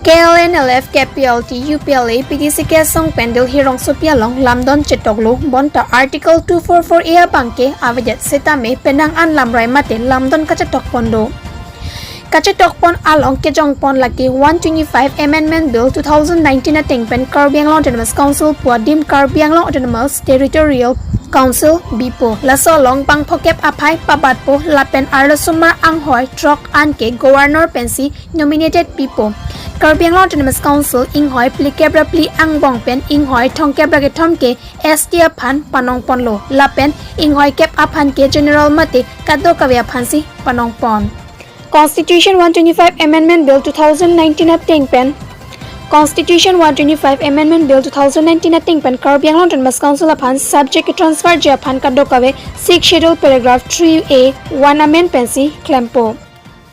Klnlf Kplt Upla Pdck song pendel hirong sopialong Lamdon Chetoklu bonta Article 244A bangke avajet setame penang Alamrai mate Lamdon Kachetok pondo. Kachetok pon along Kejong pon laki 125 Amendment Bill 2019 ating pen Karbianglong Autonomous Council puadim Karbianglong Autonomous Territorial Council Bipo lasolong bang pokep apai pabatpo lapen arlosuma anghoy trok anke governor pensi nominated Bipo Karbianglong Autonomous Council inghoy plikebra angbong pen inghoy thongkebra ke thomke ST aphan panong ponlo lapen inghoy kep aphan ke general mate kaddo kavya phansi panong pon Constitution 125 Amendment Bill 2019 ating pen Constitution 125 Amendment Bill 2019 ating pen Karbianglong Autonomous Council upon subject to transfer Japan kadokave 6 schedule paragraph 3A 1 amend pensi klempo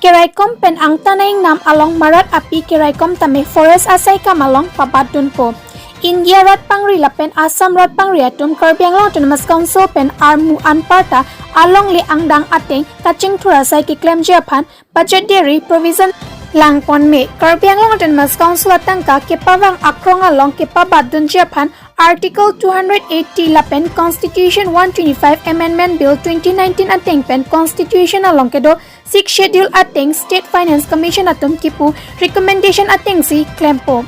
Keraikom pen ang tanaing nam along marat api keraikom tame forest asai kamalong pabatun po India rat pangri lapen Assam rat pangri atum Karbianglong Autonomous Council pen armu anparta along li angdang ating Kecheng thurasai ki claim Japan budgetary provision langpon me Karbianglong Autonomous Council atangka kepawang akrong along kepabadun Japan Article 280 lapen Constitution 125 Amendment Bill 2019 ating pen Constitution along kedo 6 schedule ating State Finance Commission atum kipu recommendation ating si klempo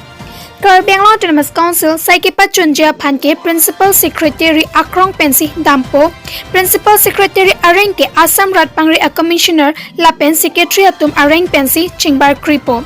Karbianglong Autonomous Council Saikipachun Japan ke Principal Secretary Akrong Pensi Dampo Principal Secretary Areng ke Assam Rat Pangri a Commissioner Lapen Secretary atum Areng Pensi Chingbar Kripo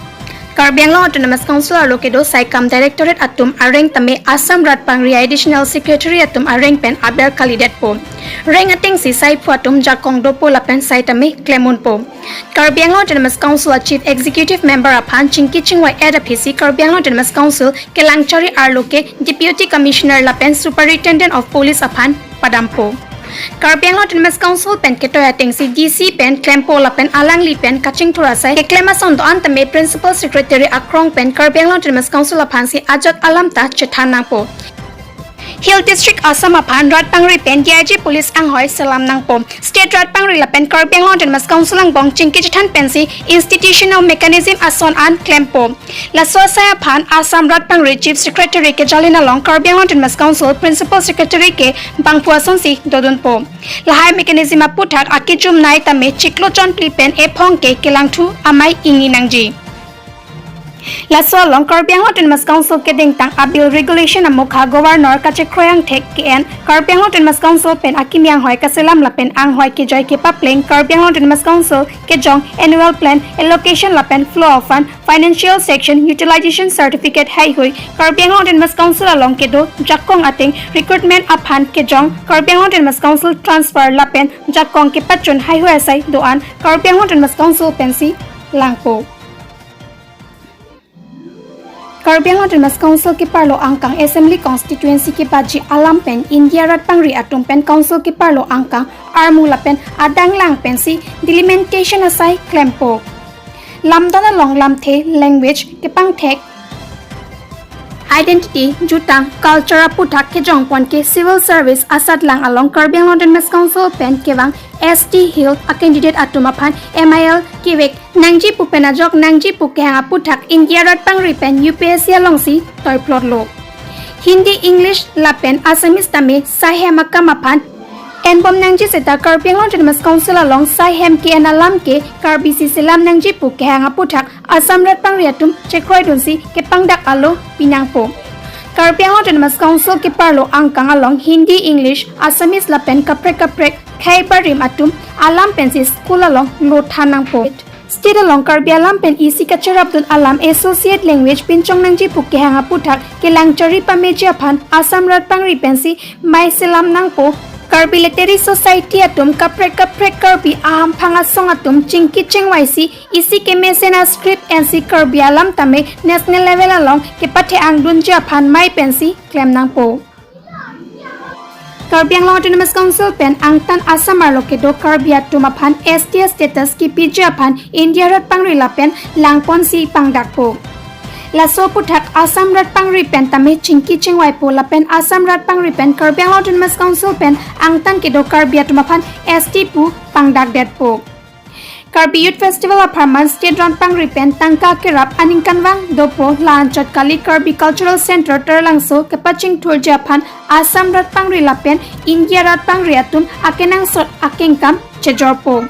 Karbianglong Autonomous Council alokedo Saikam Directorate atum Areng tame Assam Rat Pangri Additional Secretary atum Areng pen Aber Kalidet po Reng ating si Sai Phuatum Jakong Dopo Lapen Sai tame Klemon po Karbianglong Autonomous Council Chief Executive Member aphan Kecheng Edapisi Karbianglong Autonomous Council ke Langchari Arloke Deputy Commissioner Lapen Superintendent of Police aphan Padampo Karbianglong Autonomous Council pen ketoy ating si DC pen klempo lapen alangli pen Kecheng thurasai ke klemason do antame Principal Secretary Akrong pen Karbianglong Autonomous Council aphan si Ajat Alamta Chethanang po Hill District Assam aphan Rat Pangri pen DIG Police anghoy salam nang pom State Rat Pangri lapen Karbianglong Autonomous Council ang bong chingki chethan pensi Institutional Mechanism ason an klempo Lasosai aphan Assam Rat Pangri Chief Secretary ke Jalina long Karbianglong Autonomous Council Principal Secretary ke bangpuason si dodon po Lahai Mechanism Aphuthak akijum nai tame chiklo chon plipen e phong ke kelangthu amai ingi nangji Laso long Karbianglong Autonomous Council ke dingtang abil regulation amukha governor Kachekroyang thek ken Karbianglong Autonomous Council pen akimiang hoy kaselam lapen ang hoy ke joy ke papleng Karbianglong Autonomous Council ke jong annual plan allocation lapen flow of fund financial section utilization certificate hai hoy Karbianglong Autonomous Council along ke do jakong ating recruitment aphan ke jong Karbianglong Autonomous Council transfer lapen jakong ke pachun hai hoy asai doan Karbianglong Autonomous Council pensi langpo Karbianglong Autonomous Council ki parlo angkang Assembly Constituency ki baji alam pen India rat pangri atum pen Council ki parlo angkang armula pen adang lang pen si delimitation asai klempo Lamdon along lamthe language ki pangthek Identity, Jutang, Culture Aphuthak Kejong pon ke Civil Service asat lang along Karbianglong Autonomous Council pen kewang ST Hill a candidate atumapan MIL Kiwek Nangji Pupenajok Nangji Pukehang Aphuthak India Rat Pangri pen UPSC along si toy plot lo Hindi English lapen Assamese tame Sahem akamapan Enbom Nangji seta Karbianglong Autonomous Council along Sahem ke analam ke Karbisi selam Nangji Pukehang Aphuthak Assam Rat Pangri atum Chekroy dunsi ke pangdak alo pinangpo Karbianglong Autonomous Council ke parlo angkang along Hindi English Assamese lapen kaprek Khaibarim atum alam pensi school along lothanang po State along Karbialam pen isi Kacharabdun alam associate language pinchong nangji Pukehang Aphuthak ke Langchari pameji aphan Assam Rat Pangri pensi mai selam nang po Kplt Society atum kaprek Karbi aham phangasong atum chingki chengwaisi isi ke mesena script NC Karbialam tame national level along ke pathe angdun japhan mai pensi claim nang po Karbianglong Autonomous Council pen angtan Assam arlokedo Karbiatum aphan ST status ki PJ aphan India Rat Pangri lapen langpon si pangdak po Laso Aphuthak Assam Rat Pangri pen tame chingki chengwai po lapen Assam Rat Pangri pen Karbianglong Autonomous Council pen angtan kedo Karbiatum aphan ST pu pangdak det po Karbi Youth Festival of Harman State Ranpang Ripen Tangka Kirap Aningkanwang Dopo Lanchot Kali Karbi Cultural Center Terlangso Kepaching Tour Japan Asam Ratpang Rilapen India Ratpang Riatum Akenang Sot Akengkam Chejorpo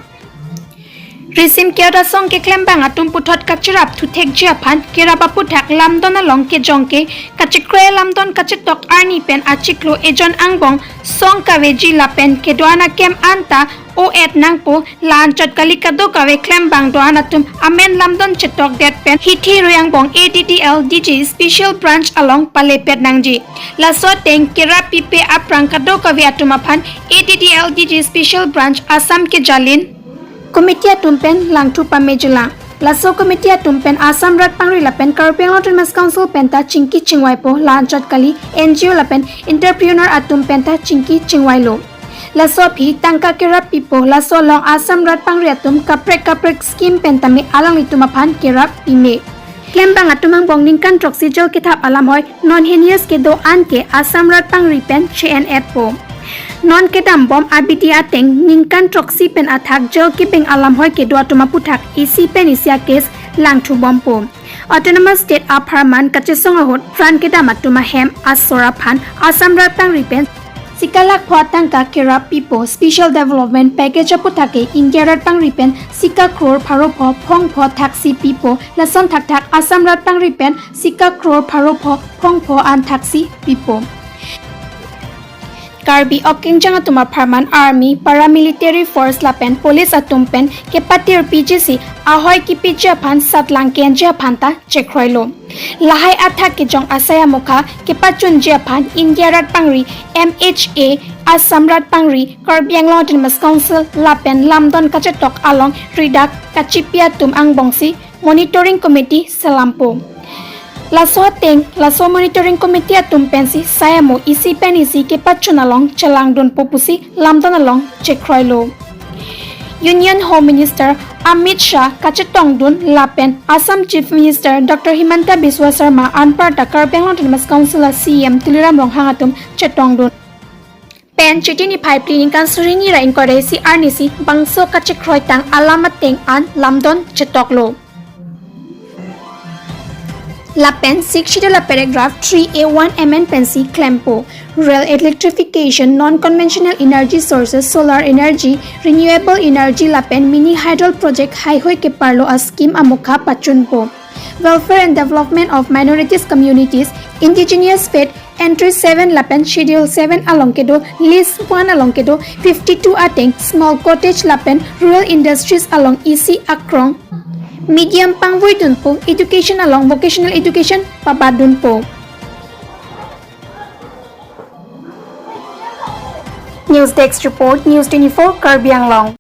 Risim Kiara Song ke Klembang Atum Putot Kachirap to take Japan Kirap Aphuthak Lamdon along Kejongke Kachikre Lamdon Kachetok Arni Pen Achiklo Ejon Angbong Song Kaveji Lapen Kedoana Kem Anta O et Nangpo Lanchot Kalikado Kave Klembang Doanatum Amen Lamdon Chetok Det Pen Hiti Royangbong ADDL DJ Special Branch along Palepet Nangji Laso Teng Kirap Pipe Aprang Kado Kave Atumapan ADDL DJ Special Branch Assam Ke Jalin Komitia Tumpen Langtu Pamejula Laso Komitia Tumpen Assam Ratpang Rilapen Karpeng Autonomous Council Penta Chinki Chingwaipo Lanchot Kali NGO Lapen Entrepreneur Atum Penta Chinki Chingwailo Laso Pi Tangka Kirap Pipo Laso Long Assam Ratpang Riatum Kaprek Scheme Pentami Alang Itumapan Kirap Pime Klembang Atumang Bong Ningkan Troxijol Kitap Alamhoy Non-Henius Kedo Anke Assam Ratpang Ripen CNF Po Non kedam bom abidi ateng ningkan troksi pen athak jel kipeng alamhoy kedua tuma puthak isi pen isia case langthu bompo Autonomous State of Harman Kachesong ahot fran kedam atuma hem asora phan Assam Ratpang Ripen Sikalak Phuatang ka Kirap Pipo Special Development Package Aphuthake India Ratpang Ripen Sika Crore Pharopho Phongpho Thaksi Pipo Lason Thak Assam Ratpang Ripen Sika Crore Pharopho Phongpho an Thaksi Pipo Karbi Okinjang Atuma Parman Army Paramilitary Force Lapen Police Atumpen Kepatir PGC Ahoy Kipi Japan Satlang Ken Japan Ta Chekroilo Lahai Athak Kijong Asaya Mukha Kepachun Japan India Ratpangri MHA Assam Ratpangri Karbi Anglong Autonomous Council Lapen Lamdon Kachetok along Ridak Kachipiatum Angbongsi Monitoring Committee Salampo Laso Teng Laso Monitoring Committee Atumpensi Sayamo isi penisi Kepachun along Chalangdon Popusi Lamdon along Chekroilo Union Home Minister Amit Shah Kachetongdun Lapen Assam Chief Minister Dr. Himanta Biswa Sarma Anparta Karpeng Autonomous Council CM Tuliram Ronghangatum Chetongdun Pen Chitini Pipeline Kansurini Ra Inkoresi Arnisi Bangso Kachekroitang Alamateng An Lamdon Chetoklo Lapen 6 la paragraph 3A1 MN Pensi Klempo Rail Electrification Non-Conventional Energy Sources Solar Energy Renewable Energy Lapen Mini Hydro Project Highway ke Parlo a scheme amukha Pachunpo Welfare and Development of Minorities Communities Indigenous Faith Entry 7 Lapen Schedule 7 Alongkedo List 1 Alongkedo 52 Ateng Small Cottage Lapen Rural Industries along EC Akrong Medium Pangvoy Dunpo Education along Vocational Education Pabadunpo News Desk Report News 24 Karbi Anglong